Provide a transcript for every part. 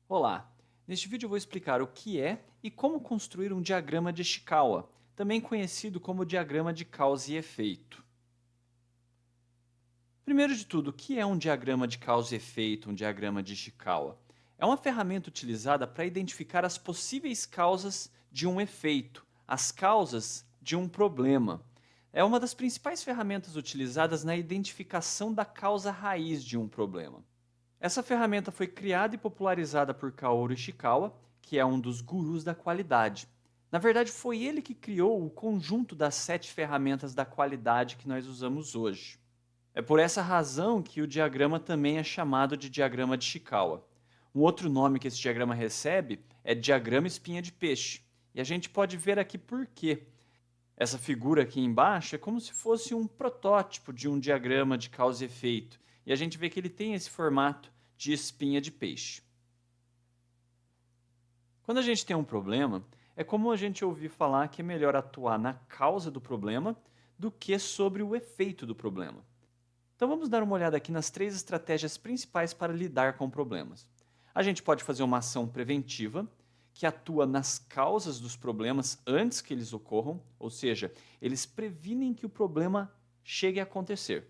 Olá! Neste vídeo eu vou explicar o que é e como construir um diagrama de Ishikawa, também conhecido como diagrama de causa e efeito. Primeiro de tudo, o que é um diagrama de causa e efeito, um diagrama de Ishikawa? É uma ferramenta utilizada para identificar as possíveis causas de um efeito, as causas de um problema. É uma das principais ferramentas utilizadas na identificação da causa raiz de um problema. Essa ferramenta foi criada e popularizada por Kaoru Ishikawa, que é um dos gurus da qualidade. Na verdade, foi ele que criou o conjunto das 7 ferramentas da qualidade que nós usamos hoje. É por essa razão que o diagrama também é chamado de diagrama de Ishikawa. Um outro nome que esse diagrama recebe é diagrama espinha de peixe. E a gente pode ver aqui por quê. Essa figura aqui embaixo é como se fosse um protótipo de um diagrama de causa e efeito. E a gente vê que ele tem esse formato de espinha de peixe. Quando a gente tem um problema, é comum a gente ouvir falar que é melhor atuar na causa do problema do que sobre o efeito do problema. Então vamos dar uma olhada aqui nas 3 estratégias principais para lidar com problemas. A gente pode fazer uma ação preventiva, que atua nas causas dos problemas antes que eles ocorram, ou seja, eles previnem que o problema chegue a acontecer.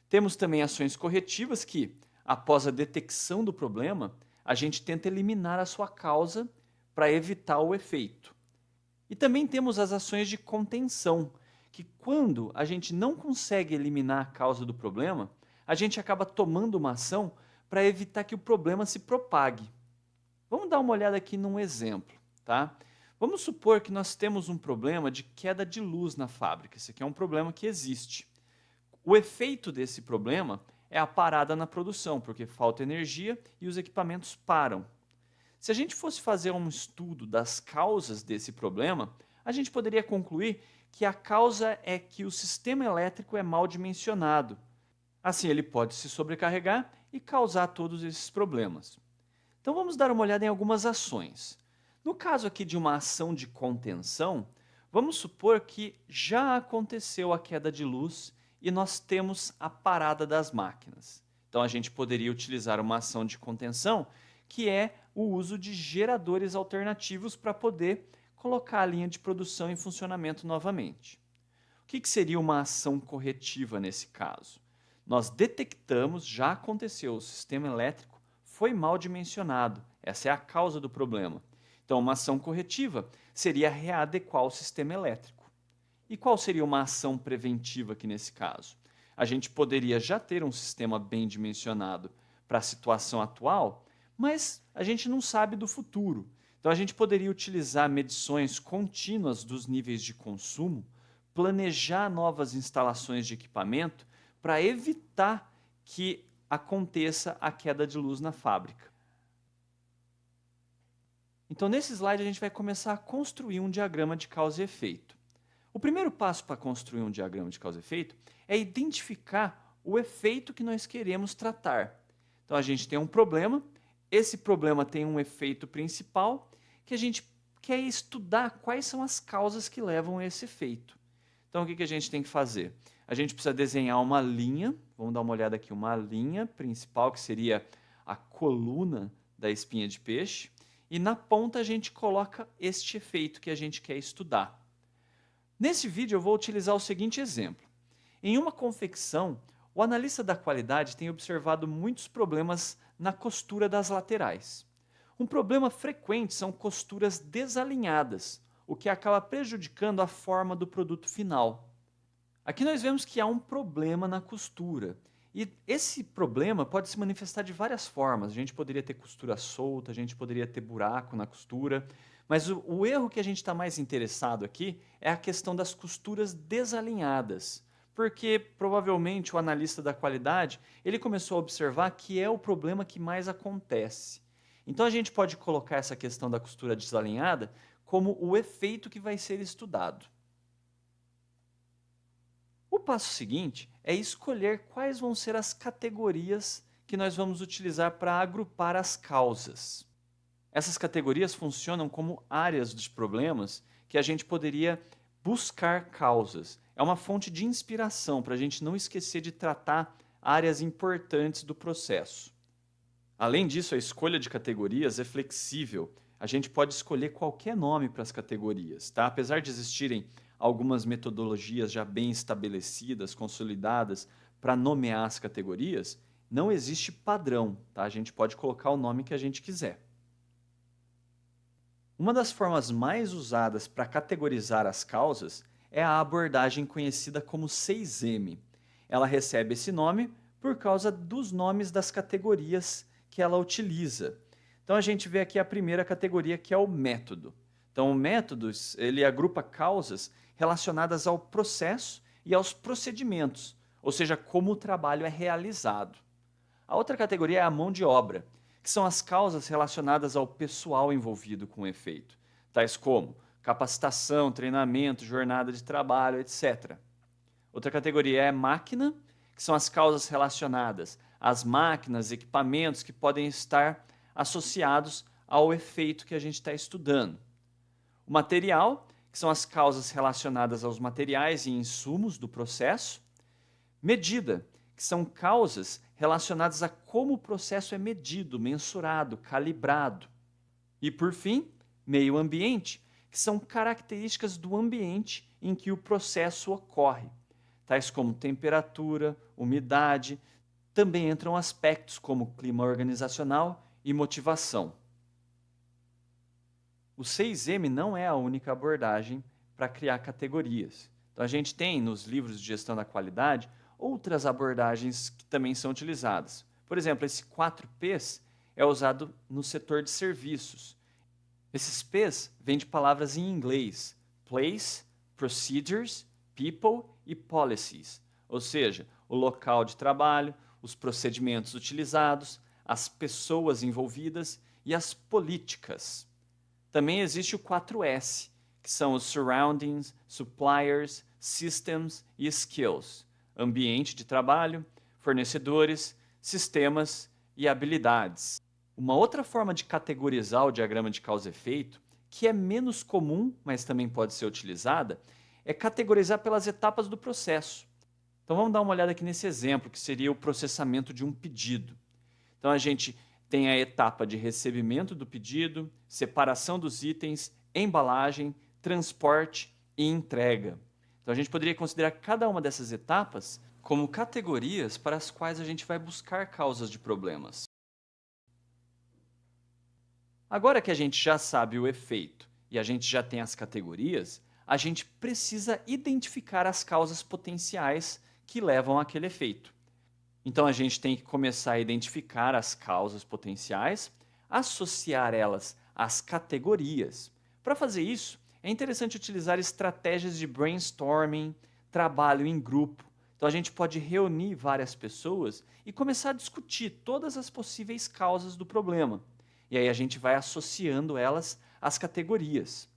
Temos também ações corretivas que, após a detecção do problema, a gente tenta eliminar a sua causa para evitar o efeito. E também temos as ações de contenção, que quando a gente não consegue eliminar a causa do problema, a gente acaba tomando uma ação para evitar que o problema se propague. Vamos dar uma olhada aqui num exemplo, tá? Vamos supor que nós temos um problema de queda de luz na fábrica. Esse aqui é um problema que existe. O efeito desse problema é a parada na produção, porque falta energia e os equipamentos param. Se a gente fosse fazer um estudo das causas desse problema, a gente poderia concluir que a causa é que o sistema elétrico é mal dimensionado. Assim, ele pode se sobrecarregar e causar todos esses problemas. Então vamos dar uma olhada em algumas ações. No caso aqui de uma ação de contenção, vamos supor que já aconteceu a queda de luz e nós temos a parada das máquinas. Então a gente poderia utilizar uma ação de contenção, que é o uso de geradores alternativos para poder colocar a linha de produção em funcionamento novamente. O que seria uma ação corretiva nesse caso? Nós detectamos, já aconteceu, o sistema elétrico foi mal dimensionado. Essa é a causa do problema. Então, uma ação corretiva seria readequar o sistema elétrico. E qual seria uma ação preventiva aqui nesse caso? A gente poderia já ter um sistema bem dimensionado para a situação atual, mas a gente não sabe do futuro. Então, a gente poderia utilizar medições contínuas dos níveis de consumo, planejar novas instalações de equipamento para evitar que aconteça a queda de luz na fábrica. Então, nesse slide, a gente vai começar a construir um diagrama de causa e efeito. O primeiro passo para construir um diagrama de causa e efeito é identificar o efeito que nós queremos tratar. Então, a gente tem um problema, esse problema tem um efeito principal, que a gente quer estudar quais são as causas que levam a esse efeito. Então, o que a gente tem que fazer? A gente precisa desenhar uma linha, vamos dar uma olhada aqui, uma linha principal, que seria a coluna da espinha de peixe, e na ponta a gente coloca este efeito que a gente quer estudar. Nesse vídeo eu vou utilizar o seguinte exemplo. Em uma confecção, o analista da qualidade tem observado muitos problemas na costura das laterais. Um problema frequente são costuras desalinhadas, o que acaba prejudicando a forma do produto final. Aqui nós vemos que há um problema na costura. E esse problema pode se manifestar de várias formas. A gente poderia ter costura solta, a gente poderia ter buraco na costura. Mas o erro que a gente está mais interessado aqui é a questão das costuras desalinhadas. Porque provavelmente o analista da qualidade ele começou a observar que é o problema que mais acontece. Então a gente pode colocar essa questão da costura desalinhada como o efeito que vai ser estudado. O passo seguinte é escolher quais vão ser as categorias que nós vamos utilizar para agrupar as causas. Essas categorias funcionam como áreas dos problemas que a gente poderia buscar causas. É uma fonte de inspiração para a gente não esquecer de tratar áreas importantes do processo. Além disso, a escolha de categorias é flexível. A gente pode escolher qualquer nome para as categorias, tá? Apesar de existirem algumas metodologias já bem estabelecidas, consolidadas, para nomear as categorias, não existe padrão, tá? A gente pode colocar o nome que a gente quiser. Uma das formas mais usadas para categorizar as causas é a abordagem conhecida como 6M. Ela recebe esse nome por causa dos nomes das categorias que ela utiliza. Então a gente vê aqui a primeira categoria, que é o método. Então o método, ele agrupa causas relacionadas ao processo e aos procedimentos, ou seja, como o trabalho é realizado. A outra categoria é a mão de obra, que são as causas relacionadas ao pessoal envolvido com o efeito, tais como capacitação, treinamento, jornada de trabalho, etc. Outra categoria é máquina, que são as causas relacionadas às máquinas, equipamentos que podem estar associados ao efeito que a gente está estudando. O material, que são as causas relacionadas aos materiais e insumos do processo. Medida, que são causas relacionadas a como o processo é medido, mensurado, calibrado. E, por fim, meio ambiente, que são características do ambiente em que o processo ocorre, tais como temperatura, umidade. Também entram aspectos como clima organizacional e motivação. O 6M não é a única abordagem para criar categorias. Então, a gente tem nos livros de gestão da qualidade outras abordagens que também são utilizadas. Por exemplo, esse 4Ps é usado no setor de serviços. Esses Ps vêm de palavras em inglês: place, procedures, people e policies. Ou seja, o local de trabalho, os procedimentos utilizados, as pessoas envolvidas e as políticas. Também existe o 4S, que são os surroundings, suppliers, systems e skills. Ambiente de trabalho, fornecedores, sistemas e habilidades. Uma outra forma de categorizar o diagrama de causa e efeito, que é menos comum, mas também pode ser utilizada, é categorizar pelas etapas do processo. Então vamos dar uma olhada aqui nesse exemplo, que seria o processamento de um pedido. Então a gente tem a etapa de recebimento do pedido, separação dos itens, embalagem, transporte e entrega. Então a gente poderia considerar cada uma dessas etapas como categorias para as quais a gente vai buscar causas de problemas. Agora que a gente já sabe o efeito e a gente já tem as categorias, a gente precisa identificar as causas potenciais que levam àquele efeito. Então a gente tem que começar a identificar as causas potenciais, associar elas às categorias. Para fazer isso, é interessante utilizar estratégias de brainstorming, trabalho em grupo. Então a gente pode reunir várias pessoas e começar a discutir todas as possíveis causas do problema. E aí a gente vai associando elas às categorias.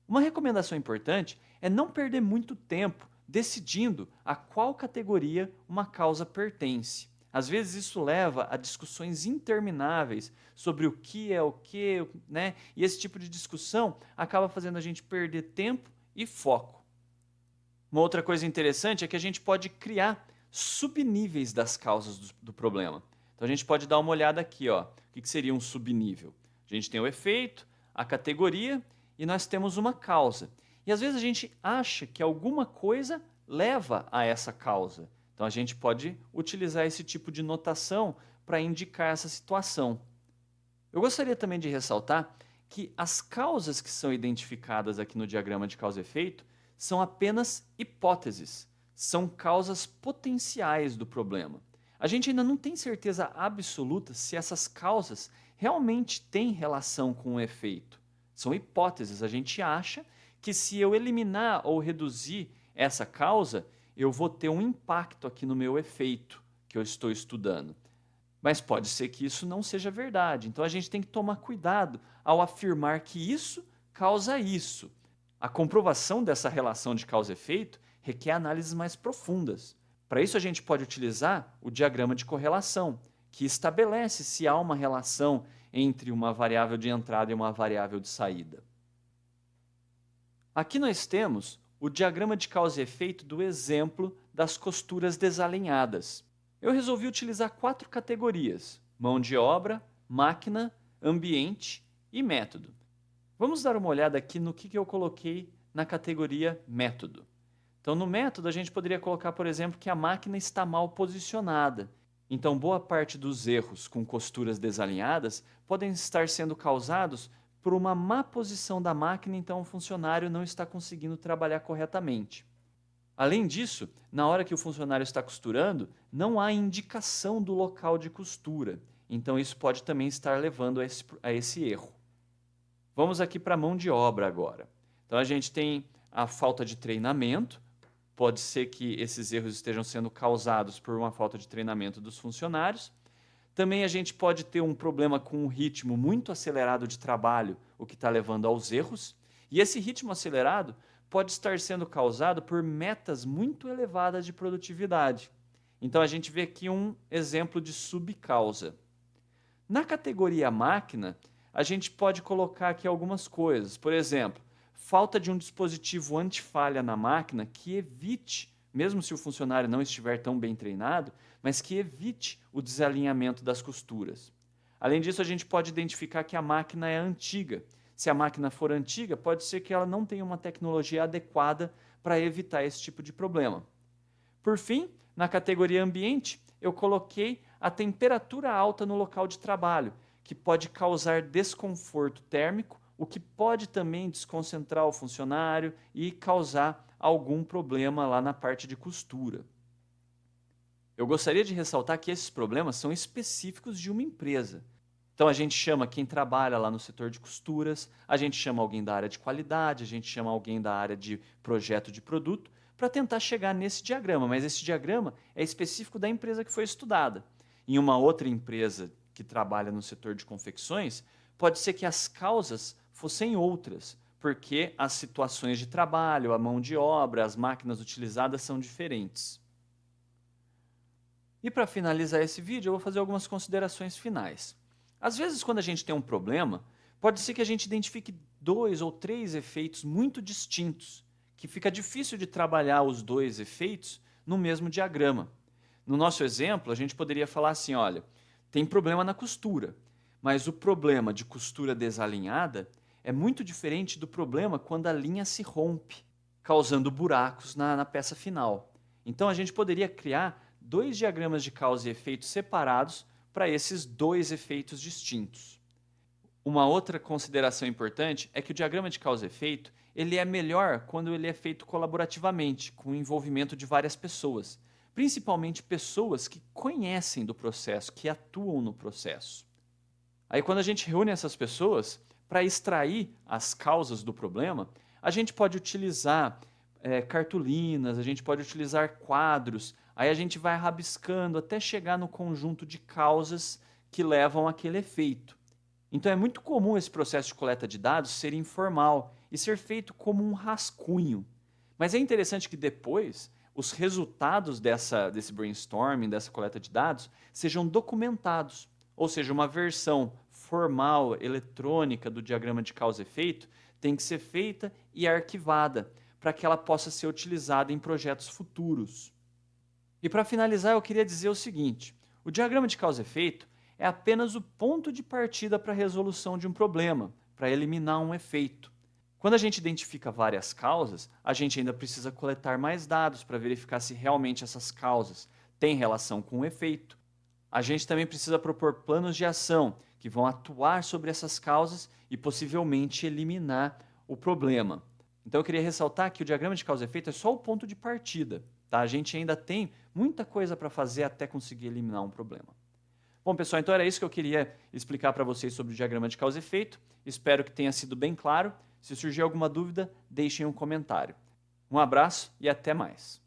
Uma recomendação importante é não perder muito tempo decidindo a qual categoria uma causa pertence. Às vezes isso leva a discussões intermináveis sobre o que é o que, né? E esse tipo de discussão acaba fazendo a gente perder tempo e foco. Uma outra coisa interessante é que a gente pode criar subníveis das causas do problema. Então a gente pode dar uma olhada aqui, ó. O que seria um subnível? A gente tem o efeito, a categoria e nós temos uma causa. E às vezes a gente acha que alguma coisa leva a essa causa. Então a gente pode utilizar esse tipo de notação para indicar essa situação. Eu gostaria também de ressaltar que as causas que são identificadas aqui no diagrama de causa e efeito são apenas hipóteses, são causas potenciais do problema. A gente ainda não tem certeza absoluta se essas causas realmente têm relação com o efeito. São hipóteses, a gente acha que se eu eliminar ou reduzir essa causa, eu vou ter um impacto aqui no meu efeito que eu estou estudando. Mas pode ser que isso não seja verdade. Então a gente tem que tomar cuidado ao afirmar que isso causa isso. A comprovação dessa relação de causa e efeito requer análises mais profundas. Para isso a gente pode utilizar o diagrama de correlação, que estabelece se há uma relação entre uma variável de entrada e uma variável de saída. Aqui nós temos o diagrama de causa e efeito do exemplo das costuras desalinhadas. Eu resolvi utilizar 4 categorias. mão de obra, máquina, ambiente e método. Vamos dar uma olhada aqui no que eu coloquei na categoria método. Então, no método, a gente poderia colocar, por exemplo, que a máquina está mal posicionada. Então, boa parte dos erros com costuras desalinhadas podem estar sendo causados por uma má posição da máquina, então o funcionário não está conseguindo trabalhar corretamente. Além disso, na hora que o funcionário está costurando, não há indicação do local de costura. Então, isso pode também estar levando a esse erro. Vamos aqui para a mão de obra agora. Então, a gente tem a falta de treinamento. Pode ser que esses erros estejam sendo causados por uma falta de treinamento dos funcionários. Também a gente pode ter um problema com um ritmo muito acelerado de trabalho, o que está levando aos erros. E esse ritmo acelerado pode estar sendo causado por metas muito elevadas de produtividade. Então a gente vê aqui um exemplo de subcausa. Na categoria máquina, a gente pode colocar aqui algumas coisas. Por exemplo, falta de um dispositivo anti-falha na máquina que evite, mesmo se o funcionário não estiver tão bem treinado, mas que evite o desalinhamento das costuras. Além disso, a gente pode identificar que a máquina é antiga. Se a máquina for antiga, pode ser que ela não tenha uma tecnologia adequada para evitar esse tipo de problema. Por fim, na categoria ambiente, eu coloquei a temperatura alta no local de trabalho, que pode causar desconforto térmico, o que pode também desconcentrar o funcionário e causar algum problema lá na parte de costura. Eu gostaria de ressaltar que esses problemas são específicos de uma empresa. Então a gente chama quem trabalha lá no setor de costuras, a gente chama alguém da área de qualidade, a gente chama alguém da área de projeto de produto, para tentar chegar nesse diagrama, mas esse diagrama é específico da empresa que foi estudada. Em uma outra empresa que trabalha no setor de confecções, pode ser que as causas fossem outras, porque as situações de trabalho, a mão de obra, as máquinas utilizadas são diferentes. E para finalizar esse vídeo, eu vou fazer algumas considerações finais. Às vezes, quando a gente tem um problema, pode ser que a gente identifique 2 ou 3 efeitos muito distintos, que fica difícil de trabalhar os 2 efeitos no mesmo diagrama. No nosso exemplo, a gente poderia falar assim, olha, tem problema na costura, mas o problema de costura desalinhada é muito diferente do problema quando a linha se rompe, causando buracos na peça final. Então, a gente poderia criar 2 diagramas de causa e efeito separados para esses 2 efeitos distintos. Uma outra consideração importante é que o diagrama de causa e efeito ele é melhor quando ele é feito colaborativamente, com o envolvimento de várias pessoas, principalmente pessoas que conhecem do processo, que atuam no processo. Aí quando a gente reúne essas pessoas, para extrair as causas do problema, a gente pode utilizar cartolinas, a gente pode utilizar quadros, aí a gente vai rabiscando até chegar no conjunto de causas que levam àquele efeito. Então é muito comum esse processo de coleta de dados ser informal e ser feito como um rascunho. Mas é interessante que depois os resultados desse brainstorming, dessa coleta de dados, sejam documentados. Ou seja, uma versão formal, eletrônica do diagrama de causa e efeito tem que ser feita e arquivada para que ela possa ser utilizada em projetos futuros. E para finalizar, eu queria dizer o seguinte, o diagrama de causa e efeito é apenas o ponto de partida para a resolução de um problema, para eliminar um efeito. Quando a gente identifica várias causas, a gente ainda precisa coletar mais dados para verificar se realmente essas causas têm relação com o efeito. A gente também precisa propor planos de ação que vão atuar sobre essas causas e possivelmente eliminar o problema. Então eu queria ressaltar que o diagrama de causa e efeito é só o ponto de partida. Tá? A gente ainda tem muita coisa para fazer até conseguir eliminar um problema. Bom, pessoal, então era isso que eu queria explicar para vocês sobre o diagrama de causa e efeito. Espero que tenha sido bem claro. Se surgir alguma dúvida, deixem um comentário. Um abraço e até mais.